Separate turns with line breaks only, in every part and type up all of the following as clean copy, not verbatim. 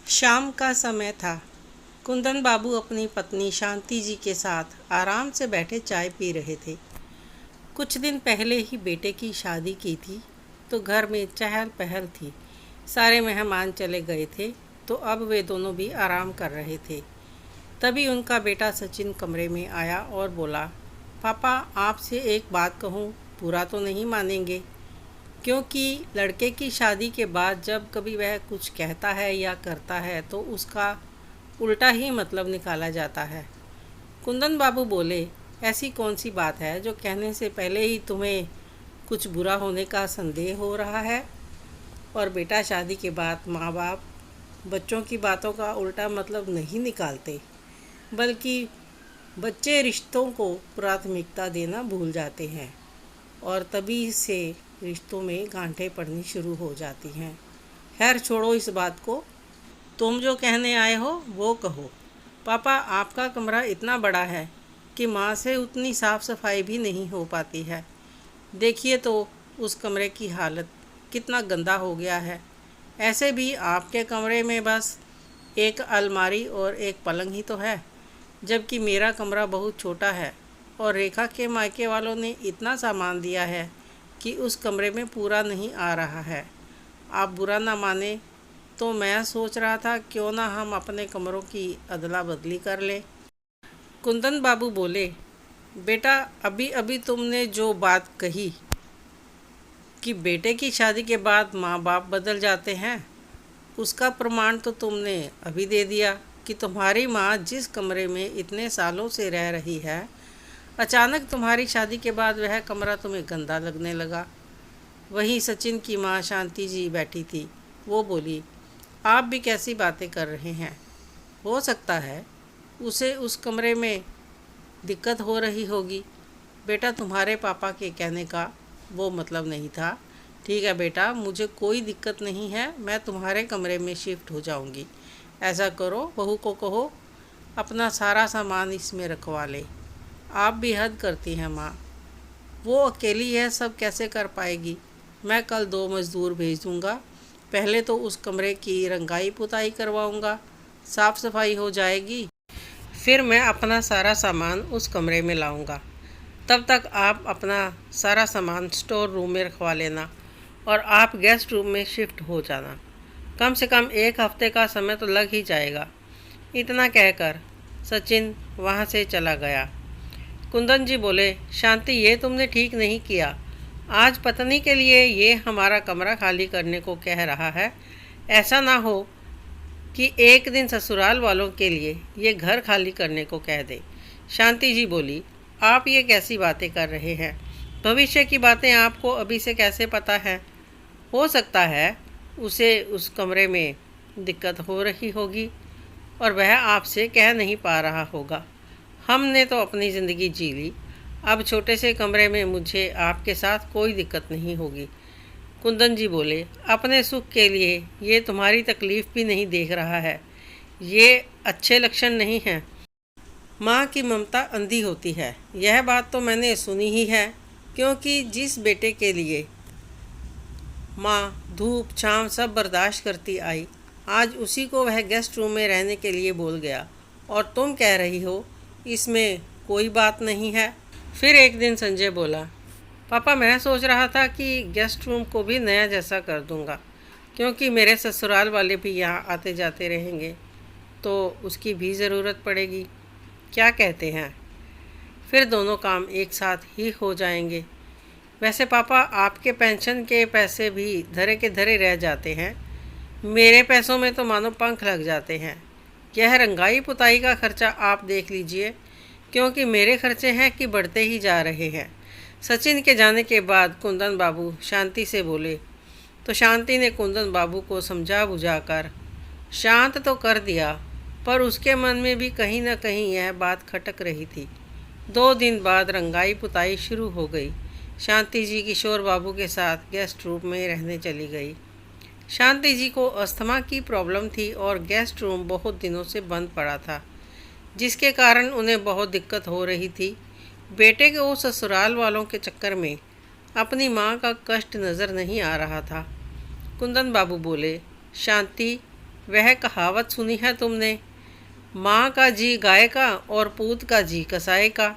शाम का समय था। कुंदन बाबू अपनी पत्नी शांति जी के साथ आराम से बैठे चाय पी रहे थे। कुछ दिन पहले ही बेटे की शादी की थी, तो घर में चहल पहल थी। सारे मेहमान चले गए थे, तो अब वे दोनों भी आराम कर रहे थे। तभी उनका बेटा सचिन कमरे में आया और बोला, पापा आपसे एक बात कहूँ, बुरा तो नहीं मानेंगे? क्योंकि लड़के की शादी के बाद जब कभी वह कुछ कहता है या करता है तो उसका उल्टा ही मतलब निकाला जाता है। कुंदन बाबू बोले, ऐसी कौन सी बात है जो कहने से पहले ही तुम्हें कुछ बुरा होने का संदेह हो रहा है? और बेटा, शादी के बाद माँ बाप बच्चों की बातों का उल्टा मतलब नहीं निकालते, बल्कि बच्चे रिश्तों को प्राथमिकता देना भूल जाते हैं और तभी से रिश्तों में गांठें पड़नी शुरू हो जाती हैं। खैर छोड़ो इस बात को, तुम जो कहने आए हो वो कहो। पापा, आपका कमरा इतना बड़ा है कि माँ से उतनी साफ़ सफाई भी नहीं हो पाती है। देखिए तो उस कमरे की हालत कितना गंदा हो गया है। ऐसे भी आपके कमरे में बस एक अलमारी और एक पलंग ही तो है, जबकि मेरा कमरा बहुत छोटा है और रेखा के मायके वालों ने इतना सामान दिया है कि उस कमरे में पूरा नहीं आ रहा है। आप बुरा ना माने तो मैं सोच रहा था क्यों ना हम अपने कमरों की अदला बदली कर लें। कुंदन बाबू बोले, बेटा, अभी अभी तुमने जो बात कही कि बेटे की शादी के बाद माँ बाप बदल जाते हैं, उसका प्रमाण तो तुमने अभी दे दिया कि तुम्हारी माँ जिस कमरे में इतने सालों से रह रही है, अचानक तुम्हारी शादी के बाद वह कमरा तुम्हें गंदा लगने लगा। वहीं सचिन की माँ शांति जी बैठी थी। वो बोली, आप भी कैसी बातें कर रहे हैं? हो सकता है उसे उस कमरे में दिक्कत हो रही होगी। बेटा, तुम्हारे पापा के कहने का वो मतलब नहीं था। ठीक है बेटा, मुझे कोई दिक्कत नहीं है, मैं तुम्हारे कमरे में शिफ्ट हो जाऊंगी। ऐसा करो, बहू को कहो अपना सारा सामान इसमें रखवा ले। आप भी हद करती हैं माँ, वो अकेली है, सब कैसे कर पाएगी? मैं कल 2 मज़दूर भेज दूँगा। पहले तो उस कमरे की रंगाई पुताई करवाऊँगा, साफ़ सफाई हो जाएगी। फिर मैं अपना सारा सामान उस कमरे में लाऊँगा। तब तक आप अपना सारा सामान स्टोर रूम में रखवा लेना और आप गेस्ट रूम में शिफ्ट हो जाना। कम से कम 1 हफ्ते का समय तो लग ही जाएगा। इतना कहकर सचिन वहाँ से चला गया। कुंदन जी बोले, शांति, ये तुमने ठीक नहीं किया। आज पत्नी के लिए ये हमारा कमरा खाली करने को कह रहा है। ऐसा ना हो कि एक दिन ससुराल वालों के लिए ये घर खाली करने को कह दे। शांति जी बोली, आप ये कैसी बातें कर रहे हैं? भविष्य की बातें आपको अभी से कैसे पता है? हो सकता है उसे उस कमरे में दिक्कत हो रही होगी और वह आपसे कह नहीं पा रहा होगा। हमने तो अपनी ज़िंदगी जी ली, अब छोटे से कमरे में मुझे आपके साथ कोई दिक्कत नहीं होगी। कुंदन जी बोले, अपने सुख के लिए ये तुम्हारी तकलीफ़ भी नहीं देख रहा है, ये अच्छे लक्षण नहीं हैं। माँ की ममता अंधी होती है, यह बात तो मैंने सुनी ही है। क्योंकि जिस बेटे के लिए माँ धूप छाँव सब बर्दाश्त करती आई, आज उसी को वह गेस्ट रूम में रहने के लिए बोल गया और तुम कह रही हो इसमें कोई बात नहीं है। फिर एक दिन संजय बोला, पापा, मैं सोच रहा था कि गेस्ट रूम को भी नया जैसा कर दूंगा, क्योंकि मेरे ससुराल वाले भी यहाँ आते जाते रहेंगे तो उसकी भी ज़रूरत पड़ेगी। क्या कहते हैं? फिर दोनों काम एक साथ ही हो जाएंगे। वैसे पापा, आपके पेंशन के पैसे भी धरे के धरे रह जाते हैं, मेरे पैसों में तो मानो पंख लग जाते हैं। यह रंगाई पुताई का खर्चा आप देख लीजिए, क्योंकि मेरे खर्चे हैं कि बढ़ते ही जा रहे हैं। सचिन के जाने के बाद कुंदन बाबू शांति से बोले, तो शांति ने कुंदन बाबू को समझा बुझाकर शांत तो कर दिया, पर उसके मन में भी कहीं न कहीं यह बात खटक रही थी। 2 दिन बाद रंगाई पुताई शुरू हो गई। शांति जी किशोर बाबू के साथ गेस्ट रूम में रहने चली गई। शांति जी को अस्थमा की प्रॉब्लम थी और गेस्ट रूम बहुत दिनों से बंद पड़ा था, जिसके कारण उन्हें बहुत दिक्कत हो रही थी। बेटे के वो ससुराल वालों के चक्कर में अपनी माँ का कष्ट नज़र नहीं आ रहा था। कुंदन बाबू बोले, शांति, वह कहावत सुनी है तुमने, माँ का जी गाय का और पूत का जी कसाई का।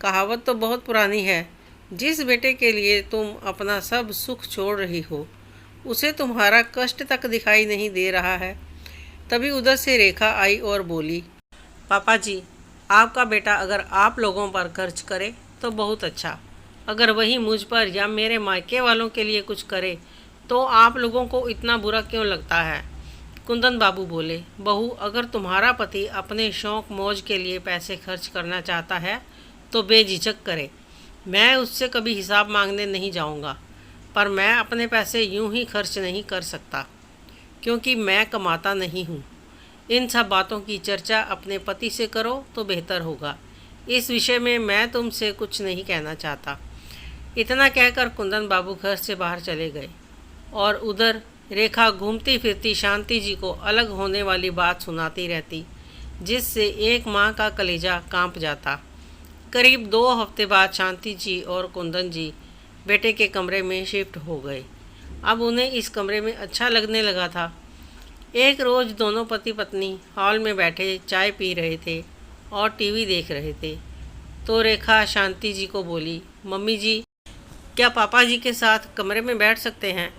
कहावत तो बहुत पुरानी है। जिस बेटे के लिए तुम अपना सब सुख छोड़ रही हो, उसे तुम्हारा कष्ट तक दिखाई नहीं दे रहा है। तभी उधर से रेखा आई और बोली, पापा जी, आपका बेटा अगर आप लोगों पर खर्च करे तो बहुत अच्छा, अगर वही मुझ पर या मेरे मायके वालों के लिए कुछ करे तो आप लोगों को इतना बुरा क्यों लगता है। कुंदन बाबू बोले, बहू, अगर तुम्हारा पति अपने शौक मौज के लिए पैसे खर्च करना चाहता है तो बेझिझक करे। मैं उससे कभी हिसाब मांगने नहीं जाऊंगा, पर मैं अपने पैसे यूं ही खर्च नहीं कर सकता, क्योंकि मैं कमाता नहीं हूँ। इन सब बातों की चर्चा अपने पति से करो तो बेहतर होगा। इस विषय में मैं तुमसे कुछ नहीं कहना चाहता। इतना कहकर कुंदन बाबू घर से बाहर चले गए और उधर रेखा घूमती फिरती शांति जी को अलग होने वाली बात सुनाती रहती, जिससे एक माँ का कलेजा कांप जाता। करीब 2 हफ्ते बाद शांति जी और कुंदन जी बेटे के कमरे में शिफ्ट हो गए। अब उन्हें इस कमरे में अच्छा लगने लगा था। एक रोज़ दोनों पति पत्नी हॉल में बैठे चाय पी रहे थे और टीवी देख रहे थे, तो रेखा शांति जी को बोली, मम्मी जी, क्या पापा जी के साथ कमरे में बैठ सकते हैं?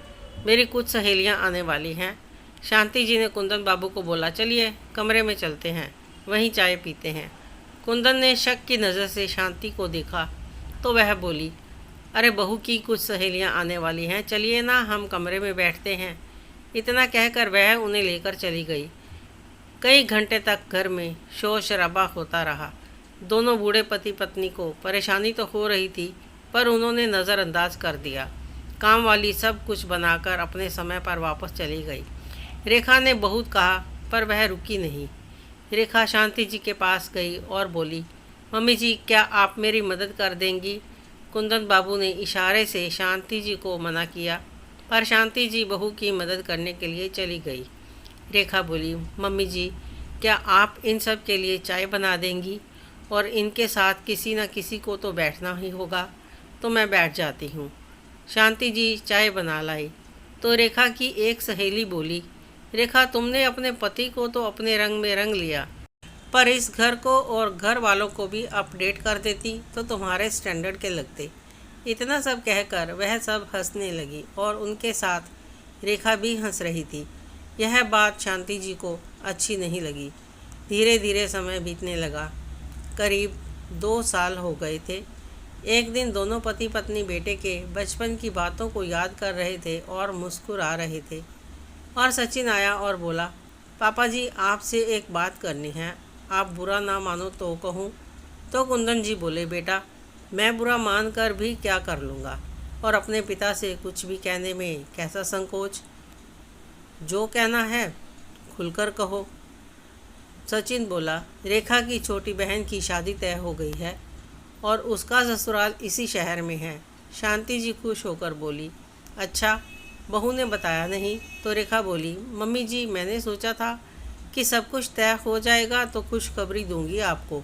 मेरी कुछ सहेलियां आने वाली हैं। शांति जी ने कुंदन बाबू को बोला, चलिए कमरे में चलते हैं, वहीं चाय पीते हैं। कुंदन ने शक की नज़र से शांति को देखा तो वह बोली, अरे बहू की कुछ सहेलियां आने वाली हैं, चलिए ना हम कमरे में बैठते हैं। इतना कहकर वह उन्हें लेकर चली गई। कई घंटे तक घर में शोर शराबा होता रहा। दोनों बूढ़े पति पत्नी को परेशानी तो हो रही थी, पर उन्होंने नज़रअंदाज कर दिया। काम वाली सब कुछ बनाकर अपने समय पर वापस चली गई। रेखा ने बहुत कहा, पर वह रुकी नहीं। रेखा शांति जी के पास गई और बोली, मम्मी जी, क्या आप मेरी मदद कर देंगी? कुंदन बाबू ने इशारे से शांति जी को मना किया, पर शांति जी बहू की मदद करने के लिए चली गई। रेखा बोली, मम्मी जी, क्या आप इन सब के लिए चाय बना देंगी? और इनके साथ किसी न किसी को तो बैठना ही होगा। तो मैं बैठ जाती हूँ। शांति जी चाय बना लाई तो रेखा की एक सहेली बोली, रेखा, तुमने अपने पति को तो अपने रंग में रंग लिया, पर इस घर को और घर वालों को भी अपडेट कर देती तो तुम्हारे स्टैंडर्ड के लगते। इतना सब कहकर वह सब हंसने लगी और उनके साथ रेखा भी हंस रही थी। यह बात शांति जी को अच्छी नहीं लगी। धीरे धीरे समय बीतने लगा। करीब 2 साल हो गए थे। एक दिन दोनों पति पत्नी बेटे के बचपन की बातों को याद कर रहे थे और मुस्कुरा रहे थे, और सचिन आया और बोला, पापा जी, आपसे एक बात करनी है, आप बुरा ना मानो तो कहूँ। तो कुंदन जी बोले, बेटा, मैं बुरा मान कर भी क्या कर लूँगा, और अपने पिता से कुछ भी कहने में कैसा संकोच। जो कहना है खुलकर कहो। सचिन बोला, रेखा की छोटी बहन की शादी तय हो गई है और उसका ससुराल इसी शहर में है। शांति जी खुश होकर बोली, अच्छा, बहू ने बताया नहीं? तो रेखा बोली, मम्मी जी, मैंने सोचा था कि सब कुछ तय हो जाएगा तो खुशखबरी दूंगी आपको।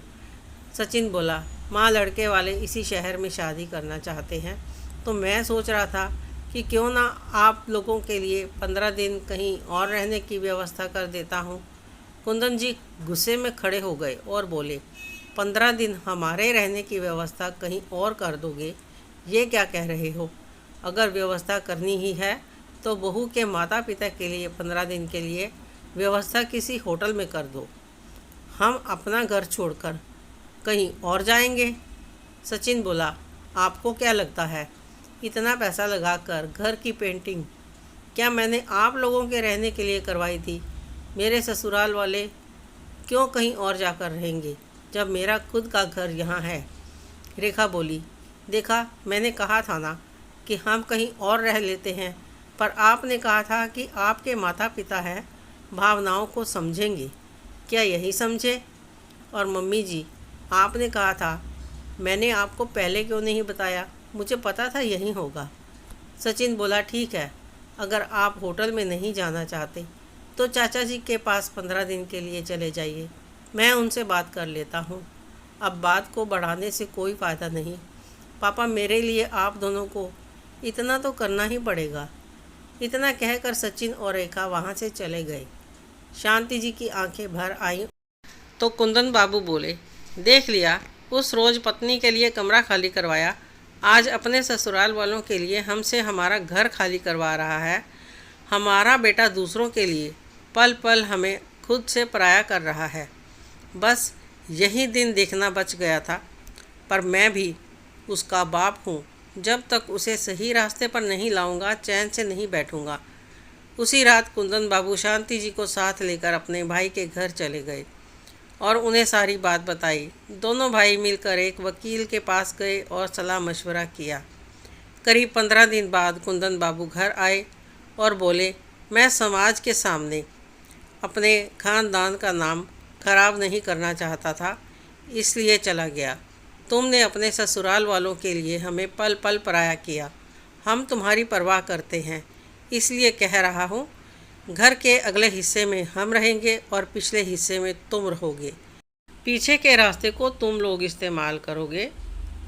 सचिन बोला, माँ, लड़के वाले इसी शहर में शादी करना चाहते हैं, तो मैं सोच रहा था कि क्यों ना आप लोगों के लिए 15 दिन कहीं और रहने की व्यवस्था कर देता हूँ। कुंदन जी गुस्से में खड़े हो गए और बोले, 15 दिन हमारे रहने की व्यवस्था कहीं और कर दोगे? ये क्या कह रहे हो? अगर व्यवस्था करनी ही है तो बहू के माता पिता के लिए 15 दिन के लिए व्यवस्था किसी होटल में कर दो। हम अपना घर छोड़कर कहीं और जाएंगे। सचिन बोला, आपको क्या लगता है, इतना पैसा लगाकर घर की पेंटिंग क्या मैंने आप लोगों के रहने के लिए करवाई थी? मेरे ससुराल वाले क्यों कहीं और जाकर रहेंगे जब मेरा खुद का घर यहाँ है? रेखा बोली, देखा, मैंने कहा था ना कि हम कहीं और रह लेते हैं, पर आपने कहा था कि आपके माता पिता हैं, भावनाओं को समझेंगे। क्या यही समझे? और मम्मी जी, आपने कहा था, मैंने आपको पहले क्यों नहीं बताया? मुझे पता था यही होगा। सचिन बोला, ठीक है, अगर आप होटल में नहीं जाना चाहते तो चाचा जी के पास 15 दिन के लिए चले जाइए, मैं उनसे बात कर लेता हूँ। अब बात को बढ़ाने से कोई फ़ायदा नहीं। पापा, मेरे लिए आप दोनों को इतना तो करना ही पड़ेगा। इतना कहकर सचिन और रेखा वहाँ से चले गए। शांति जी की आंखें भर आईं तो कुंदन बाबू बोले, देख लिया, उस रोज पत्नी के लिए कमरा खाली करवाया, आज अपने ससुराल वालों के लिए हमसे हमारा घर खाली करवा रहा है। हमारा बेटा दूसरों के लिए पल पल हमें खुद से पराया कर रहा है। बस यही दिन देखना बच गया था, पर मैं भी उसका बाप हूँ। जब तक उसे सही रास्ते पर नहीं लाऊंगा, चैन से नहीं बैठूंगा। उसी रात कुंदन बाबू शांति जी को साथ लेकर अपने भाई के घर चले गए और उन्हें सारी बात बताई। दोनों भाई मिलकर एक वकील के पास गए और सलाह मशवरा किया। करीब 15 दिन बाद कुंदन बाबू घर आए और बोले, मैं समाज के सामने अपने खानदान का नाम खराब नहीं करना चाहता था, इसलिए चला गया। तुमने अपने ससुराल वालों के लिए हमें पल पल पराया किया। हम तुम्हारी परवाह करते हैं, इसलिए कह रहा हूँ, घर के अगले हिस्से में हम रहेंगे और पिछले हिस्से में तुम रहोगे। पीछे के रास्ते को तुम लोग इस्तेमाल करोगे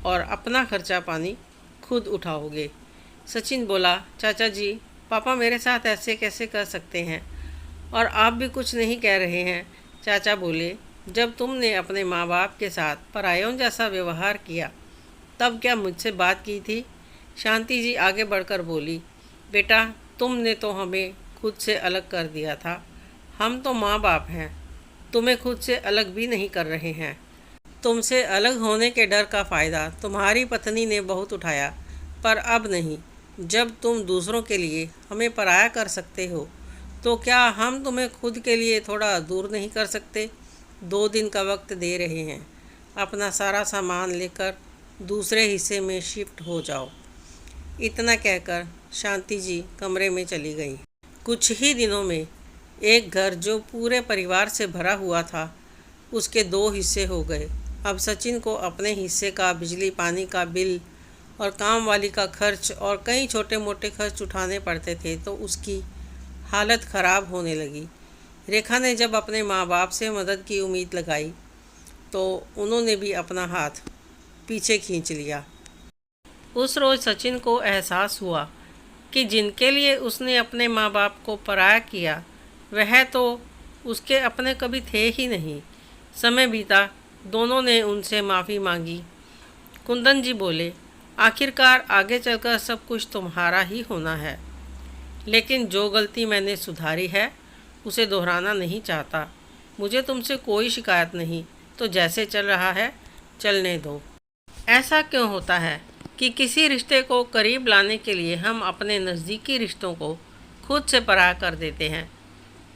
और अपना खर्चा पानी खुद उठाओगे। सचिन बोला, चाचा जी, पापा मेरे साथ ऐसे कैसे कर सकते हैं, और आप भी कुछ नहीं कह रहे हैं। चाचा बोले, जब तुमने अपने माँ बाप के साथ परायों जैसा व्यवहार किया, तब क्या मुझसे बात की थी? शांति जी आगे बढ़कर बोली, बेटा, तुमने तो हमें खुद से अलग कर दिया था। हम तो माँ बाप हैं, तुम्हें खुद से अलग भी नहीं कर रहे हैं। तुमसे अलग होने के डर का फ़ायदा तुम्हारी पत्नी ने बहुत उठाया, पर अब नहीं। जब तुम दूसरों के लिए हमें पराया कर सकते हो, तो क्या हम तुम्हें खुद के लिए थोड़ा दूर नहीं कर सकते? 2 दिन का वक्त दे रहे हैं, अपना सारा सामान लेकर दूसरे हिस्से में शिफ्ट हो जाओ। इतना कहकर शांति जी कमरे में चली गई। कुछ ही दिनों में एक घर जो पूरे परिवार से भरा हुआ था, उसके 2 हिस्से हो गए। अब सचिन को अपने हिस्से का बिजली पानी का बिल और काम वाली का खर्च और कई छोटे मोटे खर्च उठाने पड़ते थे, तो उसकी हालत ख़राब होने लगी। रेखा ने जब अपने माँ बाप से मदद की उम्मीद लगाई, तो उन्होंने भी अपना हाथ पीछे खींच लिया। उस रोज़ सचिन को एहसास हुआ कि जिनके लिए उसने अपने माँ बाप को पराया किया, वह तो उसके अपने कभी थे ही नहीं। समय बीता, दोनों ने उनसे माफ़ी मांगी। कुंदन जी बोले, आखिरकार आगे चलकर सब कुछ तुम्हारा ही होना है, लेकिन जो गलती मैंने सुधारी है उसे दोहराना नहीं चाहता। मुझे तुमसे कोई शिकायत नहीं, तो जैसे चल रहा है चलने दो। ऐसा क्यों होता है कि किसी रिश्ते को करीब लाने के लिए हम अपने नज़दीकी रिश्तों को खुद से पराया कर देते हैं?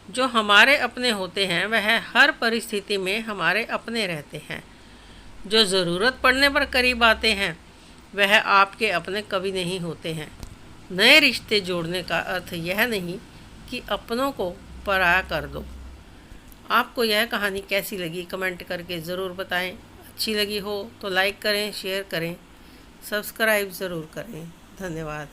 जो हमारे अपने होते हैं वह हर परिस्थिति में हमारे अपने रहते हैं। जो ज़रूरत पड़ने पर करीब आते हैं वह आपके अपने कभी नहीं होते हैं। नए रिश्ते जोड़ने का अर्थ यह नहीं कि अपनों को पराया कर दो। आपको यह कहानी कैसी लगी कमेंट करके ज़रूर बताएं। अच्छी लगी हो तो लाइक करें, शेयर करें, सब्सक्राइब ज़रूर करें। धन्यवाद।